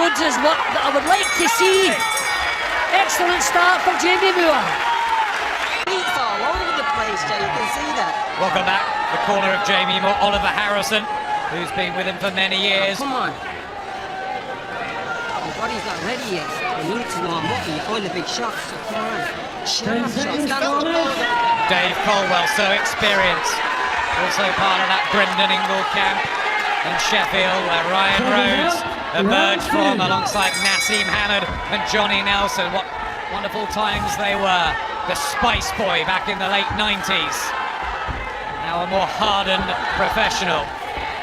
Rhodes is what I would like to see. Excellent start for Jamie Moore. He's all over the place, Jay, you can see that. Welcome back, the corner of Jamie Moore, Oliver Harrison, who's been with him for many years. Oh, come on. Your body's not ready yet. You need to warm up and you're going the big shots. So come on. Sharp shots. Stand up. Dave Colwell, so experienced. Also part of that Brendan Ingle camp in Sheffield, where Ryan Rhodes emerged from alongside Nassim Hannard and Johnny Nelson. What wonderful times they were. The Spice Boy back in the late 90s. Now a more hardened professional.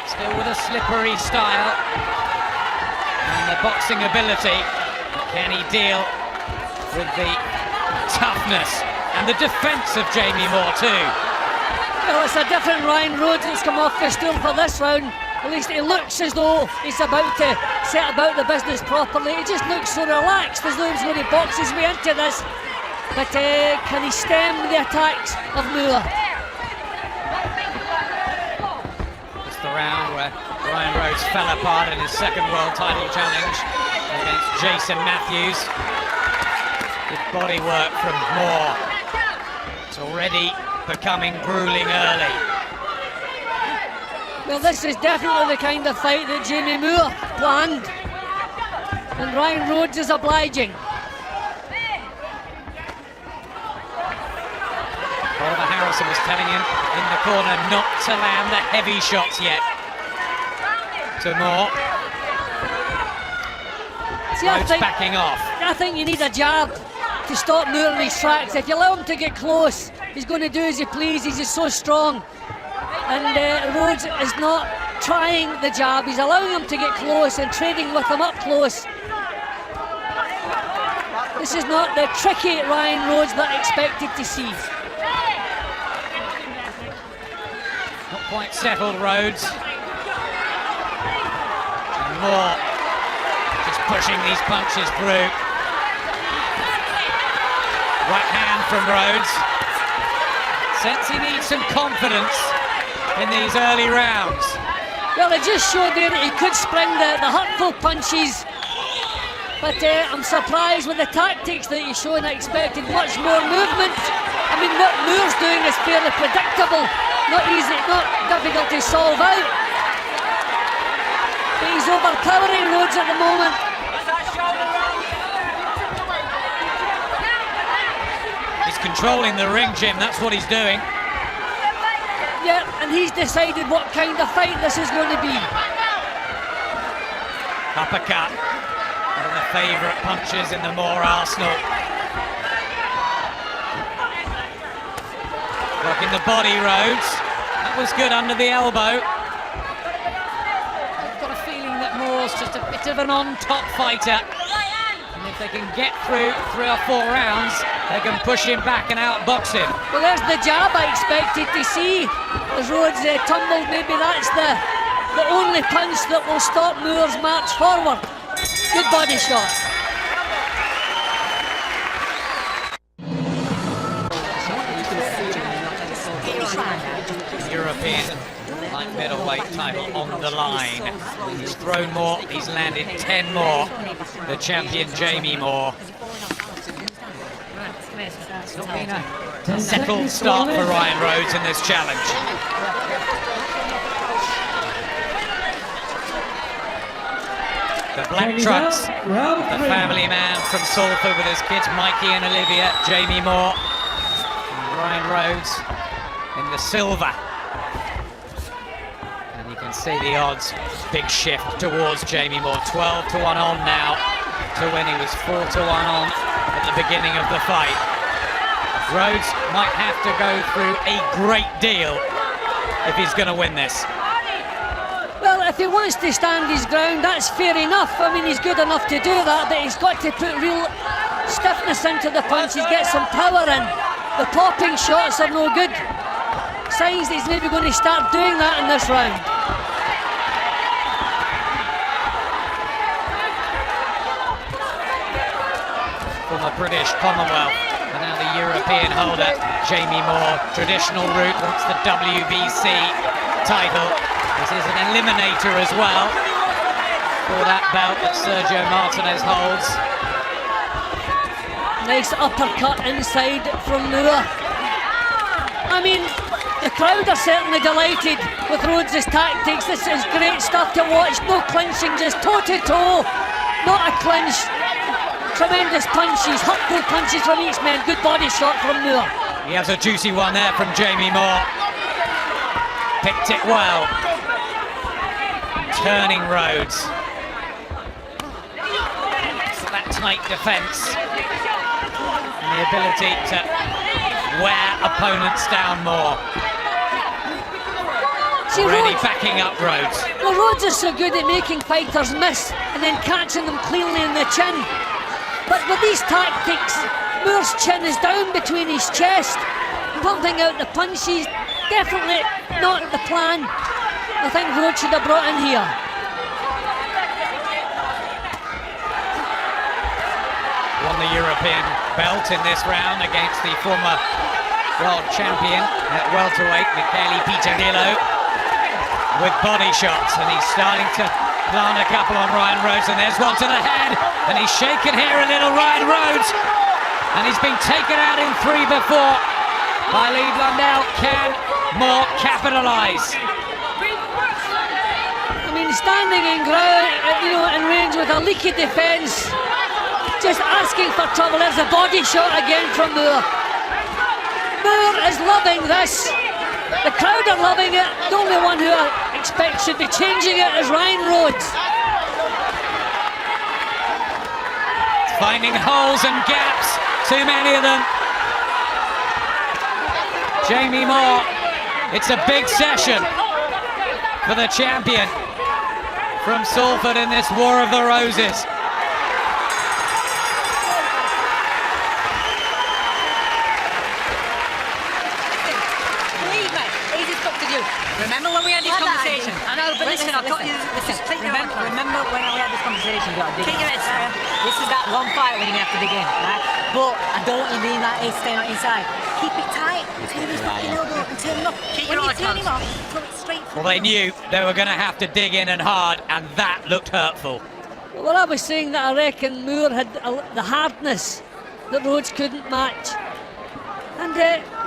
Still with a slippery style. And the boxing ability. Can he deal with the toughness and the defence of Jamie Moore too? Well, it's a different Ryan Rhodes that's come off the stool for this round. At least it looks as though he's about to set about the business properly. He just looks so relaxed, as though he's going to box his way into this. But can he stem the attacks of Moore? It's the round where Ryan Rhodes fell apart in his second world title challenge against Jason Matthews. Good body work from Moore. It's already becoming grueling early. Well, this is definitely the kind of fight that Jamie Moore planned. And Ryan Rhodes is obliging. Oliver Harrison was telling him in the corner not to land the heavy shots yet. To Moore. See, Rhodes backing off. I think you need a jab to stop Moore in his tracks. If you allow him to get close, he's going to do as he pleases. He's so strong. And Rhodes is not trying the jab. He's allowing him to get close and trading with him up close. This is not the tricky Ryan Rhodes that I expected to see. Not quite settled, Rhodes. And Moore just pushing these punches through. Right hand from Rhodes. Sense he needs some confidence in these early rounds. Well, it just showed there that he could spring the hurtful punches. But I'm surprised with the tactics that he's showing. I expected much more movement. I mean, what Moore's doing is fairly predictable. Not easy, not difficult to solve out. But he's overpowering Rhodes at the moment. He's controlling the ring, Jim, that's what he's doing. Yeah, and he's decided what kind of fight this is going to be. Uppercut. One of the favourite punches in the Moore arsenal. Blocking the body, Rhodes. That was good under the elbow. I've got a feeling that Moore's just a bit of an on-top fighter. And if they can get through 3 or 4 rounds, they can push him back and outbox him. Well, there's the jab I expected to see. As Rhodes tumbled, maybe that's the only punch that will stop Moore's march forward. Good body shot. European light middleweight title on the line. He's thrown more, he's landed 10 more. The champion Jamie Moore. It's not been a settled start for Ryan Rhodes in this challenge. The black trunks, the family man from Salford with his kids Mikey and Olivia, Jamie Moore, and Ryan Rhodes in the silver. And you can see the odds, big shift towards Jamie Moore, 12-1 on now to when he was 4-1 on at the beginning of the fight. Rhodes might have to go through a great deal if he's going to win this. Well, if he wants to stand his ground, that's fair enough. I mean, he's good enough to do that, but he's got to put real stiffness into the punches, get some power in. The popping shots are no good. Signs that he's maybe going to start doing that in this round. From the British Commonwealth, and now the European holder, Jamie Moore. Traditional route, wants the WBC title. This is an eliminator as well. for that belt that Sergio Martinez holds. Nice uppercut inside from Moore. I mean, the crowd are certainly delighted with Rhodes' tactics. This is great stuff to watch. No clinching, just toe to toe. Not a clinch. Tremendous punches, hurtful punches from each man. Good body shot from Moore. He has a juicy one there from Jamie Moore. Picked it well. Turning Rhodes. That tight defence. And the ability to wear opponents down more. See, Already Rhodes, backing up Rhodes. well, Rhodes is so good at making fighters miss and then catching them cleanly in the chin. But with these tactics, Moore's chin is down between his chest, pumping out the punches. Definitely not the plan. I think Rhodes should have brought in here. Won the European belt in this round against the former world champion at welterweight, Michele Pitarillo, with body shots, and he's starting to plant a couple on Ryan Rhodes, and there's one to the head, and he's shaken here a little, Ryan Rhodes, and he's been taken out in 3 before by Lee Blundell. Can Moore capitalise? I mean, standing in ground, in range with a leaky defence, just asking for trouble. There's a body shot again from Moore. Moore is loving this. The crowd are loving it. The only one who I expect should be changing it is Ryan Rhodes. Finding holes and gaps, too many of them. Jamie Moore, it's a big session for the champion from Salford in this War of the Roses. Remember when we had this conversation? I know, but listen, I've got you. Remember when we had this conversation? You got to dig in. This is that one fight when you have to dig in, right? But I don't want you being like this, staying on inside. Keep it tight. Turn his fucking elbow up and turn him up. When you turn him off, throw it straight. Well, they knew they were going to have to dig in and hard, and that looked hurtful. Well, I was saying that I reckon Moore had the hardness that Rhodes couldn't match. And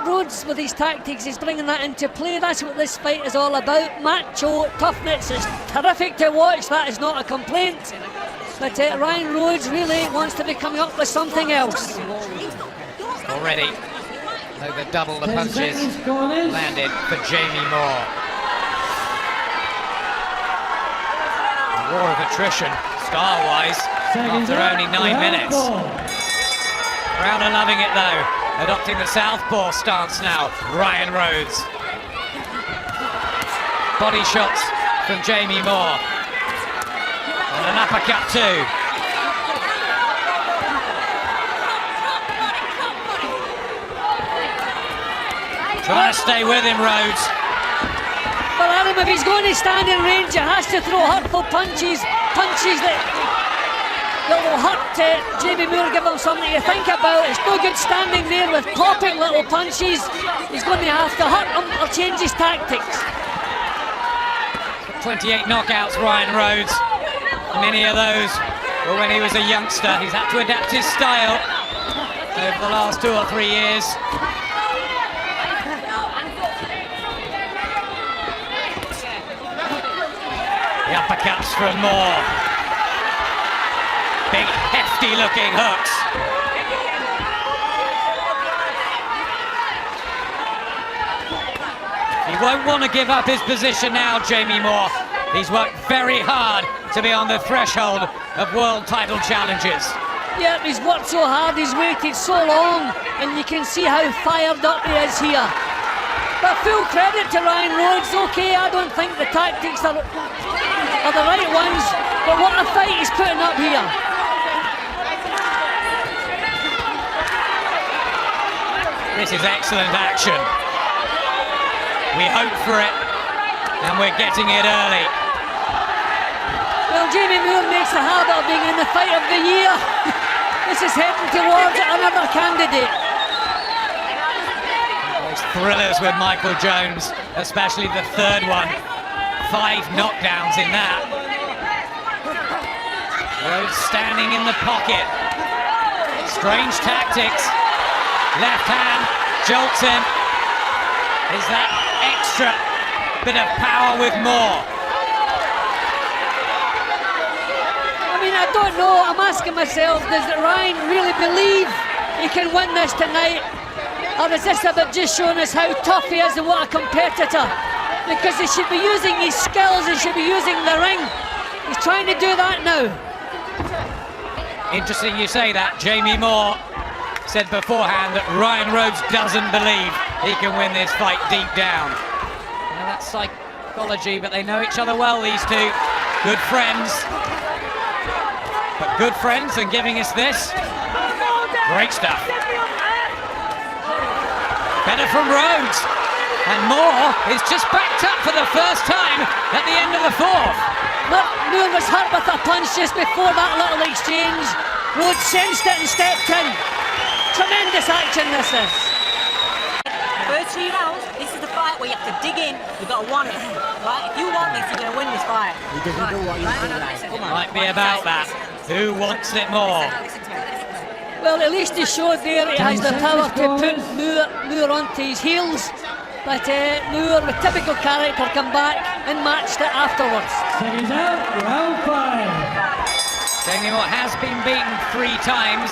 Rhodes, with his tactics, is bringing that into play. That's what this fight is all about. Macho toughness is terrific to watch. That is not a complaint. But Ryan Rhodes really wants to be coming up with something else. Already, over double the punches landed for Jamie Moore. A war of attrition, style-wise, after only 9 minutes. Crowd are loving it though. Adopting the southpaw stance now, Ryan Rhodes. Body shots from Jamie Moore. And an uppercut too. Trying to stay with him, Rhodes. Well, Adam, if he's going to stand in range, he has to throw hurtful punches that will hurt Jamie Moore, give him something to think about. It's no good standing there with popping little punches. He's going to have to hurt him or change his tactics. 28 knockouts, Ryan Rhodes. Many of those were when he was a youngster. He's had to adapt his style over the last 2 or 3 years. The uppercuts from Moore. Big, hefty looking hooks. He won't want to give up his position now, Jamie Moore. He's worked very hard to be on the threshold of world title challenges. Yeah, he's worked so hard, he's waited so long, and you can see how fired up he is here. But full credit to Ryan Rhodes. Okay, I don't think the tactics are the right ones, but what a fight he's putting up here. This is excellent action. We hope for it, and we're getting it early. Well, Jamie Moore makes a habit of being in the fight of the year. This is heading towards another candidate. Those thrillers with Michael Jones, especially the third one. 5 knockdowns in that. Rhodes standing in the pocket. Strange tactics. Left hand jolts him. Is that extra bit of power with more? I mean, I don't know. I'm asking myself, does Ryan really believe he can win this tonight? Or is this about just showing us how tough he is and what a competitor? Because he should be using his skills, he should be using the ring. He's trying to do that now. Interesting you say that. Jamie Moore said beforehand that Ryan Rhodes doesn't believe he can win this fight deep down. Now that's psychology, but they know each other well, these two. Good friends. But good friends and giving us this. Great stuff. Better from Rhodes. And Moore is just backed up for the first time at the end of the fourth. Moore was hurt with a punch just before that little exchange. Rhodes sensed it and stepped in. Tremendous action this is. First 3 rounds, this is the fight where you have to dig in, you've got to want it. Right? If you want this, you're going to win this fight. He doesn't do what you do. Might be about that. Who wants it more? Well, at least he showed there he has the power to put Moore onto his heels. But Moore, with typical character, come back and matched it afterwards. Seconds out, round 5. Jamie Moore has been beaten 3 times.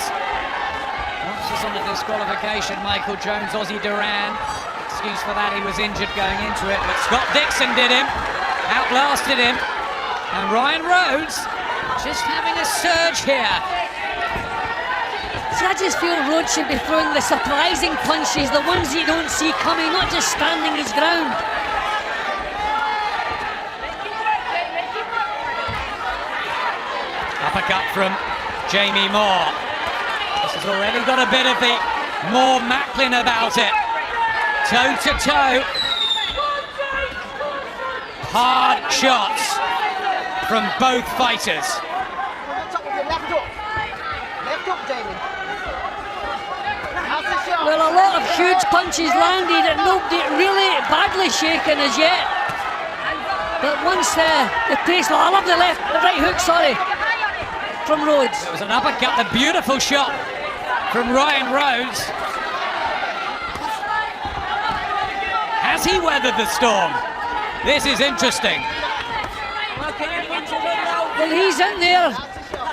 Once was on a disqualification. Michael Jones, Ozzy Duran. Excuse for that, he was injured going into it. But Scott Dixon did him, outlasted him. And Ryan Rhodes just having a surge here. See, I just feel Rhodes should be throwing the surprising punches, the ones you don't see coming, not just standing his ground. Uppercut from Jamie Moore. This has already got a bit of the Moore Macklin about it. Toe to toe. Hard shots from both fighters. Well, a lot of huge punches landed and nobody really badly shaken as yet. But once the pace, I love the right hook, sorry, from Rhodes. It was an uppercut, a beautiful shot from Ryan Rhodes. Has he weathered the storm? This is interesting. Well, he's in there.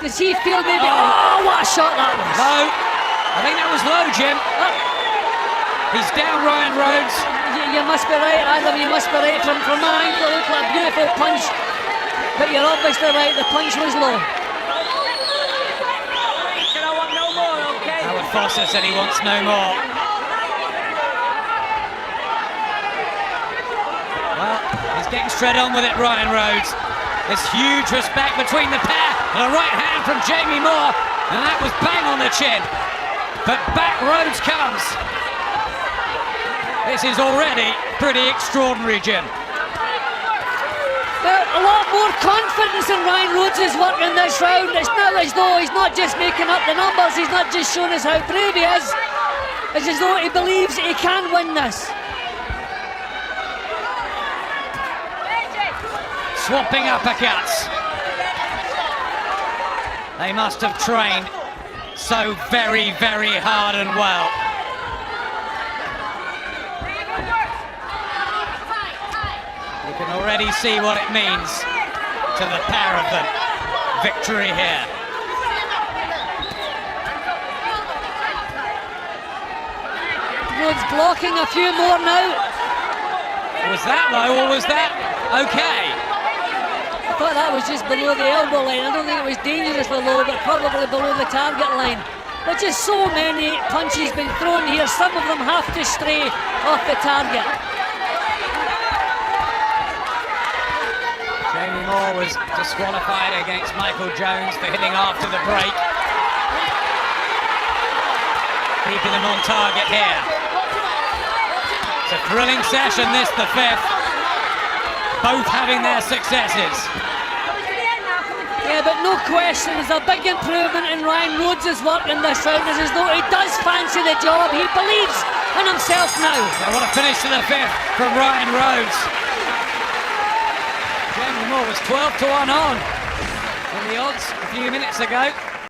Does he feel maybe, oh, what a shot that was. Low. I think that was low, Jim. He's down, Ryan Rhodes. You must be right, Adam, you must be right. From my angle, it looked like a beautiful punch. But you're obviously right, the punch was low. Howard Foster said he wants no more. Well, he's getting straight on with it, Ryan Rhodes. There's huge respect between the pair. And a right hand from Jamie Moore. And that was bang on the chin. But back Rhodes comes. This is already pretty extraordinary, Jim. Well, a lot more confidence in Ryan Rhodes' work in this round. It's now as though he's not just making up the numbers, he's not just showing us how brave he is. It's as though he believes he can win this. Swamping uppercuts. They must have trained so very, very hard and well. You can already see what it means to the pair of them. Victory here. Rhodes blocking a few more now. Was that low or was that okay? I thought that was just below the elbow line. I don't think it was dangerously low, but probably below the target line. There's just so many punches being thrown here. Some of them have to stray off the target. Jamie Moore was disqualified against Michael Jones for hitting after the break. Keeping them on target here. It's a thrilling session, this, the 5th. Both having their successes. Yeah, but no question, there's a big improvement in Ryan Rhodes' work in this round. It's as though he does fancy the job. He believes in himself now. What a finish to the 5th from Ryan Rhodes. Jamie Moore was 12 to 1 on. And the odds few minutes ago.